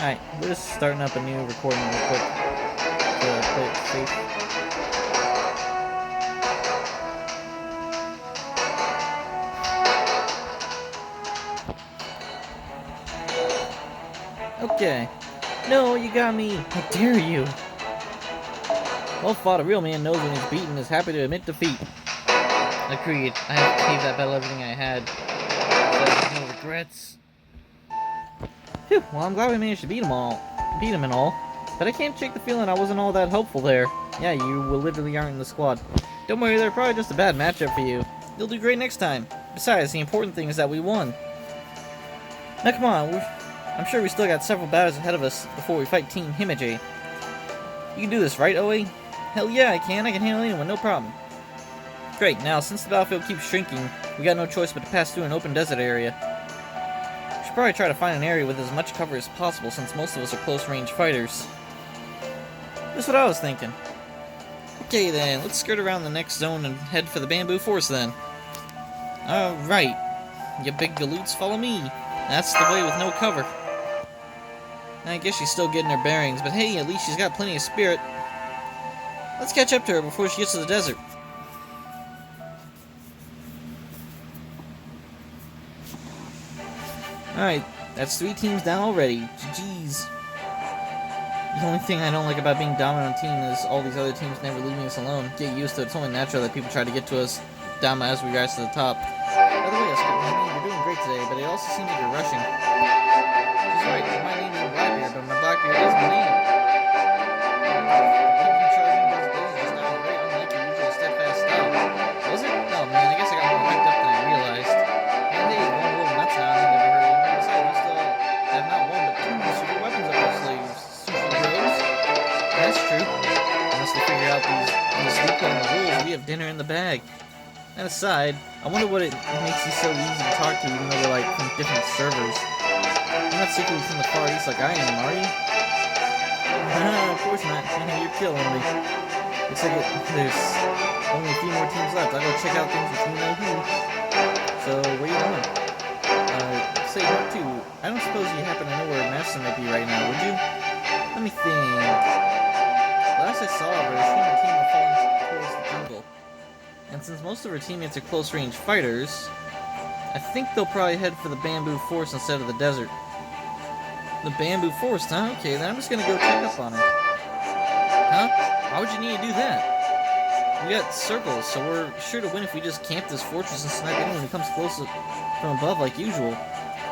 Alright, we're just starting up a new recording real quick to play it safe. Okay. No, you got me! How dare you! Well fought, a real man knows when he's beaten, is happy to admit defeat. Agreed. I have to pay that battle everything I had. So no regrets. Phew, well I'm glad we managed to beat him and all. But I can't shake the feeling I wasn't all that helpful there. Yeah, you literally aren't in the squad. Don't worry, they're probably just a bad matchup for you. You'll do great next time. Besides, the important thing is that we won. Now come on, I'm sure we still got several battles ahead of us before we fight Team Himeji. You can do this, right, Oe? Hell yeah, I can handle anyone, no problem. Great, now since the battlefield keeps shrinking, we got no choice but to pass through an open desert area. We should probably try to find an area with as much cover as possible since most of us are close-range fighters. That's what I was thinking. Okay then, let's skirt around the next zone and head for the bamboo forest then. Alright, you big galoots, follow me. That's the way with no cover. I guess she's still getting her bearings, but hey, at least she's got plenty of spirit. Let's catch up to her before she gets to the desert. Alright, that's 3 teams down already. GG's. The only thing I don't like about being dominant on team is all these other teams never leaving us alone. Get used to it. It's only natural that people try to get to us down as we rise to the top. By the way, you're doing great today, but it also seems like you're rushing. She's right, my name is Blackbeard, but my Blackbeard is my name. You charging those blazes just now is very unlike your usual steadfast style. Was it? Oh man, I guess I got more hyped up than I realized. Hey, one little nuts now, I never heard of you. Besides, we still have not one but 2 super weapons up our sleeves. That's true. Unless they figure out these loopholes in the rules, we have dinner in the bag. That aside, I wonder what it makes you so easy to talk to even though we're like from different servers. You're not secretly from the Far East like I am, are you? Of course not. You're killing me. Looks like there's only a few more teams left. I'll go check out things with you know who. So, where you going? Say what too. I don't suppose you happen to know where Master might be right now, would you? Let me think. Last I saw of her, she and her team were falling towards the jungle. And since most of her teammates are close-range fighters, I think they'll probably head for the bamboo forest instead of the desert. The bamboo forest, huh? Okay, then I'm just gonna go check up on her. Huh? Why would you need to do that? We got circles, so we're sure to win if we just camp this fortress and snipe anyone who comes close from above like usual.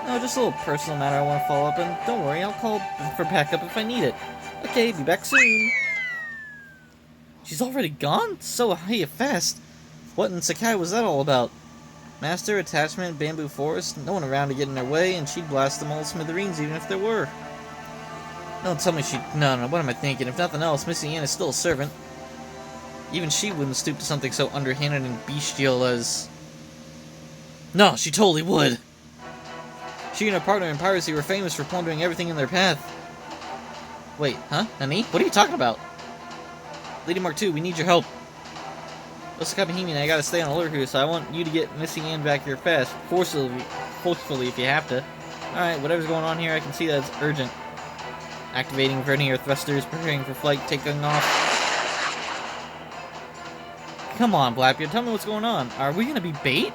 No, just a little personal matter I want to follow up, and don't worry, I'll call for backup if I need it. Okay, be back soon. She's already gone? So fast. What in Sakai was that all about? Master, attachment, bamboo forest, no one around to get in her way, and she'd blast them all to smithereens even if there were. Don't tell me No, what am I thinking? If nothing else, Missy Ann is still a servant. Even she wouldn't stoop to something so underhanded and bestial as... No, she totally would! She and her partner in piracy were famous for plundering everything in their path. Wait, huh? Nani? What are you talking about? Lady Mark II, we need your help. Osaka-hime and I gotta stay on alert here, so I want you to get Missy Ann back here fast. Forcefully if you have to. Alright, whatever's going on here, I can see that it's urgent. Activating vernier thrusters, preparing for flight, taking off. Come on, Blackbeard, tell me what's going on. Are we gonna be bait?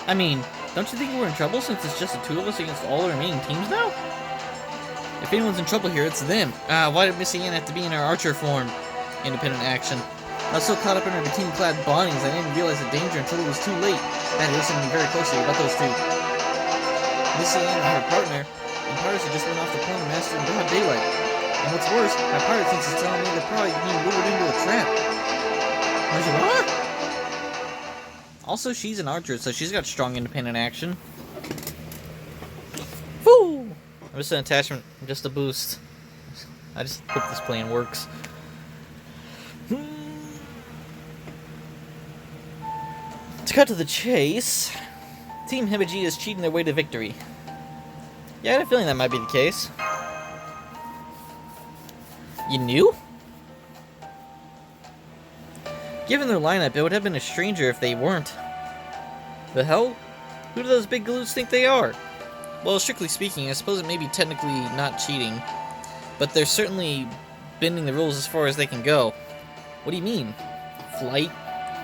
I mean, don't you think we're in trouble since it's just the 2 of us against all the remaining teams now? If anyone's in trouble here, it's them. Why did Missy Ann have to be in her archer form? Independent action. I was so caught up in her bikini-clad bonnings I didn't realize the danger until it was too late. I had to listen to me very closely about those 2. Missy Ann and her partner in piracy just went off the plane master in broad daylight. And what's worse, my pirate sense is telling me they're probably being lured into a trap. What? Also, she's an archer, so she's got strong independent action. Woo! I'm just an attachment, just a boost. I just hope this plan works. To cut to the chase, Team Himeji is cheating their way to victory. Yeah, I had a feeling that might be the case. You knew? Given their lineup, it would have been a stranger if they weren't. The hell? Who do those big galoots think they are? Well, strictly speaking, I suppose it may be technically not cheating. but they're certainly bending the rules as far as they can go. What do you mean? Flight?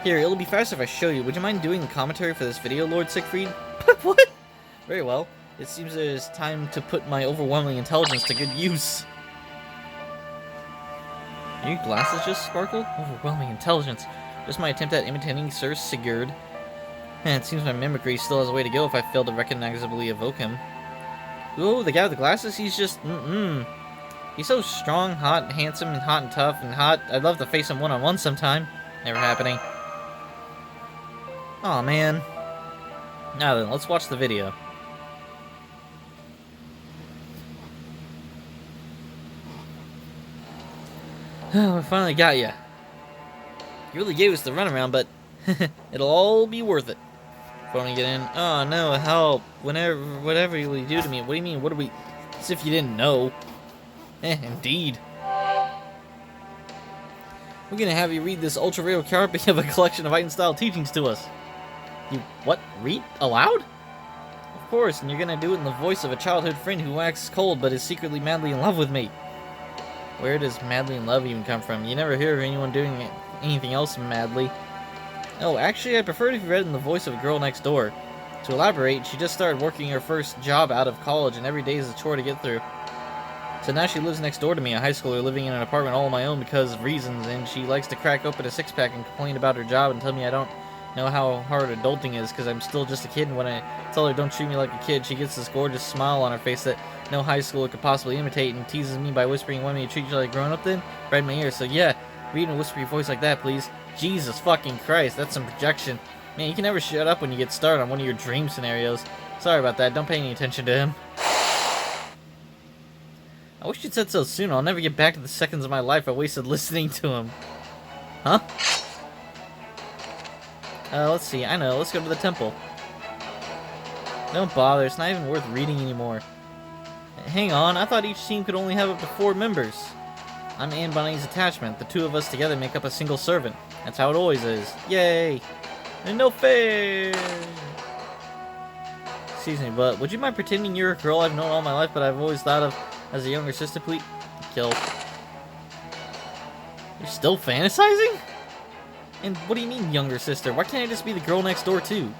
Here, it'll be faster if I show you. Would you mind doing the commentary for this video, Lord Siegfried? What? Very well. It seems there's time to put my overwhelming intelligence to good use. Are your glasses just sparkle? Overwhelming intelligence. Just my attempt at imitating Sir Sigurd. It seems my mimicry still has a way to go if I fail to recognizably evoke him. Ooh, the guy with the glasses, he's just, He's so strong, hot, handsome, and hot and tough, and hot. I'd love to face him one-on-one sometime. Never happening. Aw, man. Now then, let's watch the video. Oh, we finally got ya. You really gave us the runaround, but it'll all be worth it. Phone get in. Oh no, help. Whatever you do to me. What do you mean? What are we... As if you didn't know. Indeed. We're gonna have you read this ultra-rare copy of a collection of Item-style teachings to us. You, what? Read? Aloud? Of course, and you're gonna do it in the voice of a childhood friend who waxes cold but is secretly madly in love with me. Where does madly in love even come from? You never hear of anyone doing anything else madly. Oh, actually, I prefer it if you read it in the voice of a girl next door. To elaborate, she just started working her first job out of college, and every day is a chore to get through. So now she lives next door to me, a high schooler living in an apartment all on my own because of reasons, and she likes to crack open a six-pack and complain about her job and tell me I don't know how hard adulting is because I'm still just a kid, and when I tell her don't treat me like a kid, she gets this gorgeous smile on her face that no high schooler could possibly imitate and teases me by whispering, "Want me to treat you like a grown-up then?" Right in my ear. So yeah, read in a whispery voice like that, please. Jesus fucking Christ, that's some projection. Man, you can never shut up when you get started on one of your dream scenarios. Sorry about that, don't pay any attention to him. I wish you'd said so soon. I'll never get back to the seconds of my life I wasted listening to him. Huh? Let's see. I know. Let's go to the temple. Don't bother. It's not even worth reading anymore. Hang on. I thought each team could only have up to 4 members. I'm Anne Bonny's attachment. The two of us together make up a single servant. That's how it always is. Yay! And no fair! Excuse me, but would you mind pretending you're a girl I've known all my life, but I've always thought of as a younger sister, please? Kill. You're still fantasizing? And what do you mean, younger sister? Why can't I just be the girl next door, too?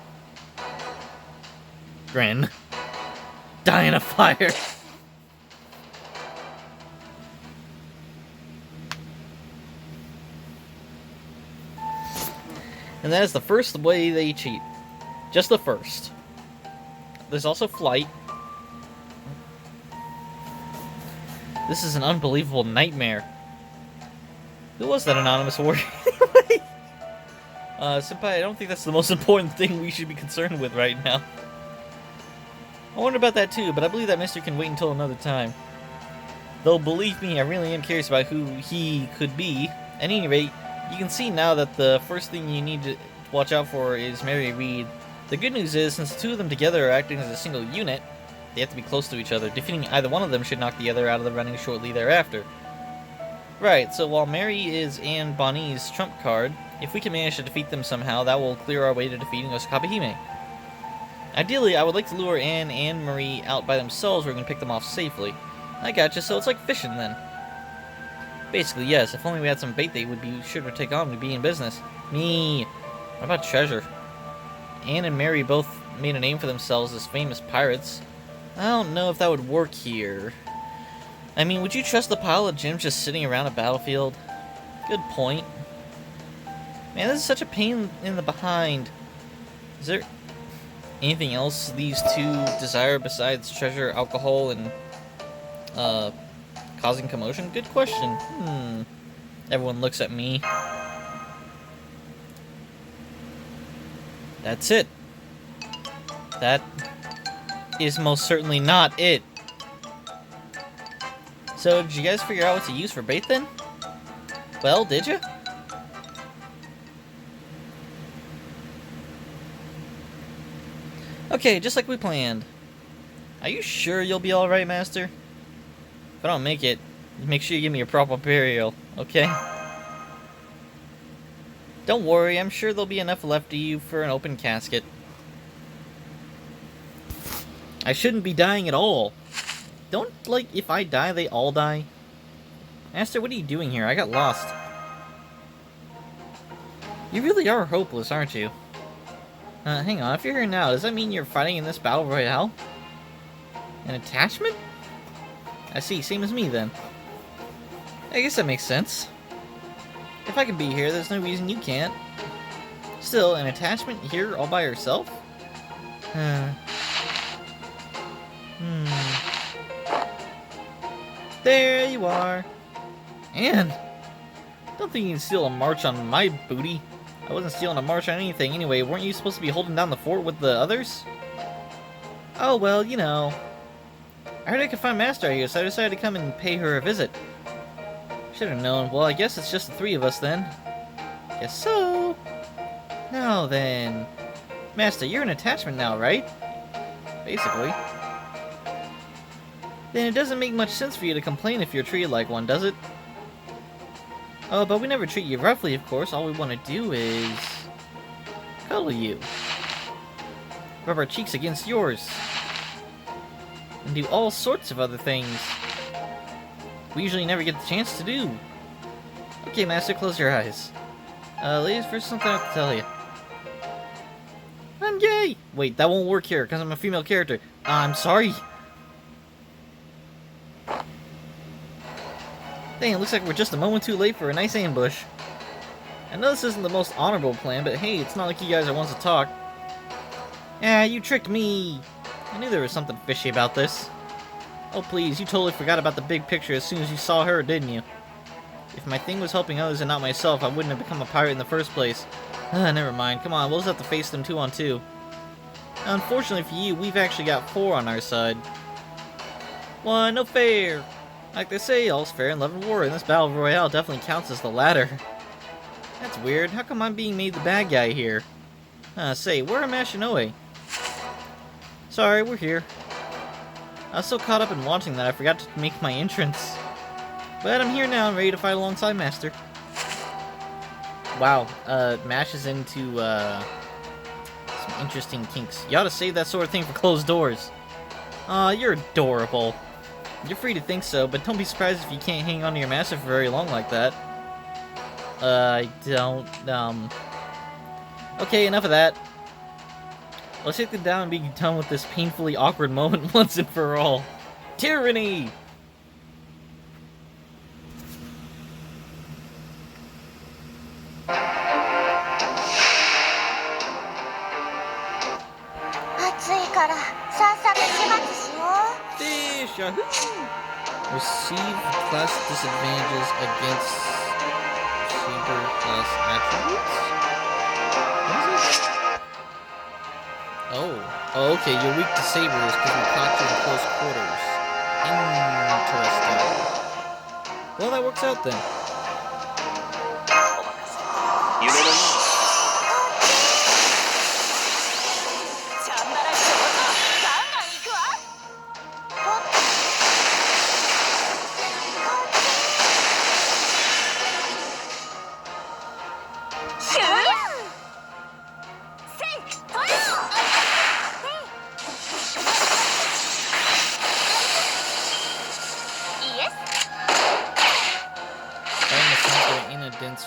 Grin. Die in a fire. And that is the first way they cheat. Just the first. There's also flight. This is an unbelievable nightmare. Who was that anonymous warrior? Senpai, I don't think that's the most important thing we should be concerned with right now. I wonder about that too, but I believe that mister can wait until another time. Though, believe me, I really am curious about who he could be. At any rate, you can see now that the first thing you need to watch out for is Mary Reed. The good news is, since the two of them together are acting as a single unit, they have to be close to each other. Defeating either one of them should knock the other out of the running shortly thereafter. Right, so while Mary is Anne Bonny's trump card, if we can manage to defeat them somehow, that will clear our way to defeating Osakabehime. Ideally, I would like to lure Anne and Marie out by themselves where we can pick them off safely. I gotcha, so it's like fishing then. Basically, yes. If only we had some bait they would be sure to take on to be in business. Me. What about treasure? Anne and Mary both made a name for themselves as famous pirates. I don't know if that would work here. I mean, would you trust the pile of gems just sitting around a battlefield? Good point. Man, this is such a pain in the behind. Is there anything else these two desire besides treasure, alcohol, and causing commotion? Good question. Everyone looks at me. That's it. That is most certainly not it. So, did you guys figure out what to use for bait then? Well, did you? Okay, just like we planned. Are you sure you'll be alright, Master? If I don't make it, make sure you give me a proper burial, okay? Don't worry, I'm sure there'll be enough left of you for an open casket. I shouldn't be dying at all. Don't, like, if I die, they all die? Master, what are you doing here? I got lost. You really are hopeless, aren't you? Hang on, if you're here now, does that mean you're fighting in this battle royale? An attachment? I see, same as me then. I guess that makes sense. If I can be here, there's no reason you can't. Still, an attachment here all by herself? There you are. And don't think you can steal a march on my booty. I wasn't stealing a march on anything anyway. Weren't you supposed to be holding down the fort with the others? Oh, well, you know. I heard I could find Master out here, so I decided to come and pay her a visit. Should have known. Well, I guess it's just the three of us then. Guess so. Now then. Master, you're an attachment now, right? Basically. Then it doesn't make much sense for you to complain if you're treated like one, does it? Oh, but we never treat you roughly, of course. All we want to do is cuddle you. Rub our cheeks against yours. And do all sorts of other things we usually never get the chance to do. Okay, Master, close your eyes. Ladies, first something I have to tell you. I'm gay! Wait, that won't work here, because I'm a female character. I'm sorry. Dang, it looks like we're just a moment too late for a nice ambush. I know this isn't the most honorable plan, but hey, it's not like you guys are ones to talk. Yeah, you tricked me! I knew there was something fishy about this. Oh please, you totally forgot about the big picture as soon as you saw her, didn't you? If my thing was helping others and not myself, I wouldn't have become a pirate in the first place. Never mind, come on, we'll just have to face them 2-on-2. Unfortunately for you, we've actually got 4 on our side. Why, no fair! Like they say, all's fair in love and war, and this battle royale definitely counts as the latter. That's weird, how come I'm being made the bad guy here? Say, where are Mashinoe? Sorry, we're here. I was so caught up in watching that I forgot to make my entrance. But I'm here now and ready to fight alongside Master. Wow, Mash is into, some interesting kinks. You ought to save that sort of thing for closed doors. Aw, you're adorable. You're free to think so, but don't be surprised if you can't hang on to your Master for very long like that. I don't, Okay, enough of that. Let's take them down and be done with this painfully awkward moment once and for all. Tyranny! Fish! Yahoo! Receive class disadvantages against saber class attributes? What is it? Oh, okay, you're weak to sabers because we caught you in close quarters. Interesting. Well, that works out then.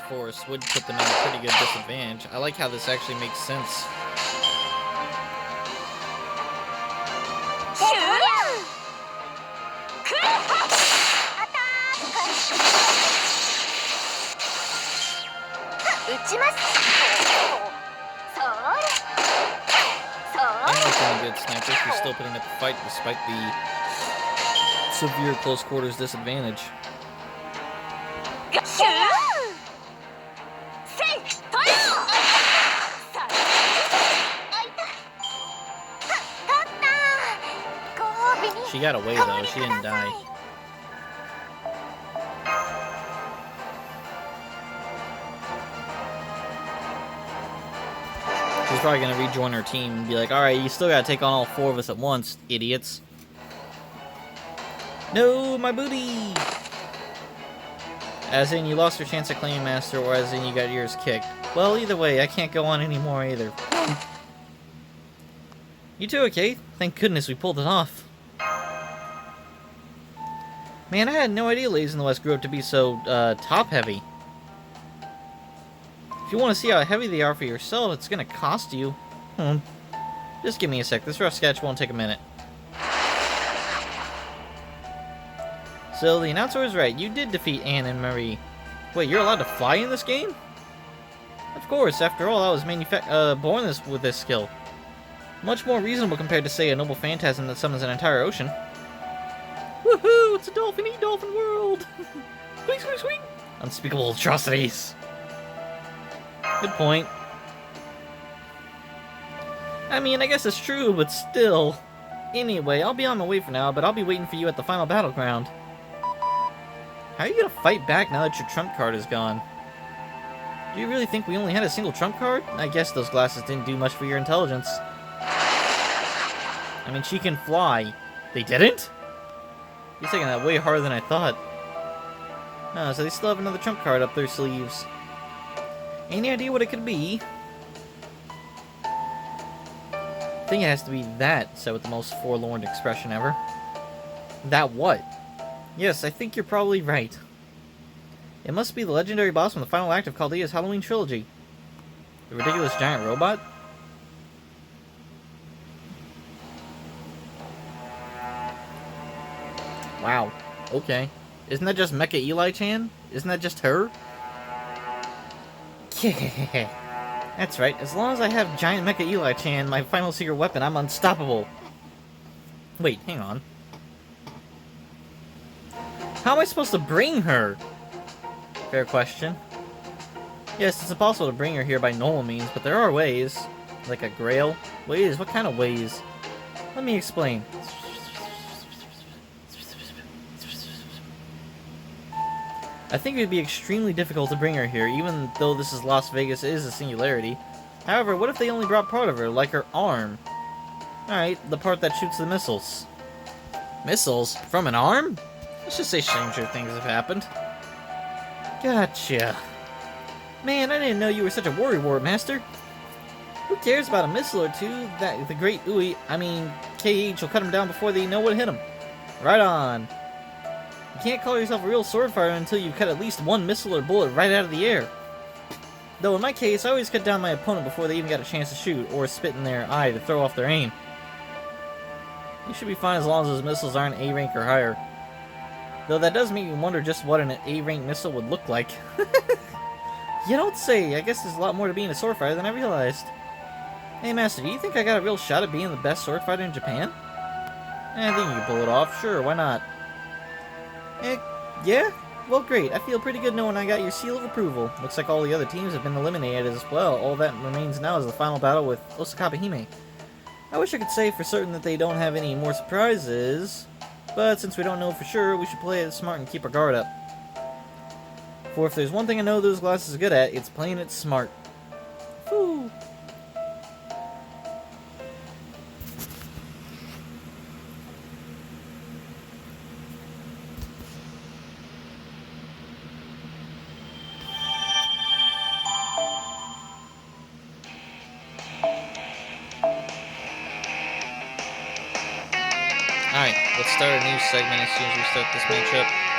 Force would put them at a pretty good disadvantage. I like how this actually makes sense. I'm a good sniper. She's still putting up a fight despite the severe close quarters disadvantage. She got away though, she didn't die. She's probably gonna rejoin her team and be like, alright, you still gotta take on all 4 of us at once, idiots. No, my booty! As in, you lost your chance at claiming Master, or as in, you got yours kicked. Well, either way, I can't go on anymore either. You two okay? Thank goodness we pulled it off. Man, I had no idea ladies in the West grew up to be so, top-heavy. If you want to see how heavy they are for yourself, it's gonna cost you. Just give me a sec. This rough sketch won't take a minute. So, the announcer was right. You did defeat Anne and Marie. Wait, you're allowed to fly in this game? Of course, after all, I was born with this skill. Much more reasonable compared to, say, a noble phantasm that summons an entire ocean. Woohoo! It's a dolphin-y-dolphin world! Swing, swing, swing! Unspeakable atrocities. Good point. I mean, I guess it's true, but still. Anyway, I'll be on my way for now, but I'll be waiting for you at the final battleground. How are you gonna fight back now that your trump card is gone? Do you really think we only had a single trump card? I guess those glasses didn't do much for your intelligence. I mean, she can fly. They didn't? He's taking that way harder than I thought. Oh, so they still have another trump card up their sleeves. Any idea what it could be? I think it has to be that, said with the most forlorn expression ever. That what? Yes, I think you're probably right. It must be the legendary boss from the final act of Chaldea's Halloween trilogy. The ridiculous giant robot? Wow. Okay. Isn't that just Mecha Eli-chan? Isn't that just her? Yeah. That's right. As long as I have giant Mecha Eli-chan, my final secret weapon, I'm unstoppable. Wait, hang on. How am I supposed to bring her? Fair question. Yes, it's impossible to bring her here by normal means, but there are ways. Like a grail? Ways? What kind of ways? Let me explain. I think it would be extremely difficult to bring her here, even though this is Las Vegas, it is a singularity. However, what if they only brought part of her, like her arm? Alright, the part that shoots the missiles. Missiles? From an arm? Let's just say stranger things have happened. Gotcha. Man, I didn't know you were such a worrywart, Master. Who cares about a missile or two? That the great KH will cut them down before they know what hit them. Right on. You can't call yourself a real sword fighter until you've cut at least one missile or bullet right out of the air. Though in my case, I always cut down my opponent before they even got a chance to shoot, or spit in their eye to throw off their aim. You should be fine as long as those missiles aren't A rank or higher. Though that does make me wonder just what an A rank missile would look like. You don't say. I guess there's a lot more to being a sword fighter than I realized. Hey Master, do you think I got a real shot at being the best sword fighter in Japan? I think you can pull it off, sure, why not? Yeah? Well, great. I feel pretty good knowing I got your seal of approval. Looks like all the other teams have been eliminated as well. All that remains now is the final battle with Osaka Hime. I wish I could say for certain that they don't have any more surprises, but since we don't know for sure, we should play it smart and keep our guard up. For if there's one thing I know those glasses are good at, it's playing it smart. Whew. Alright, let's start a new segment as soon as we start this matchup.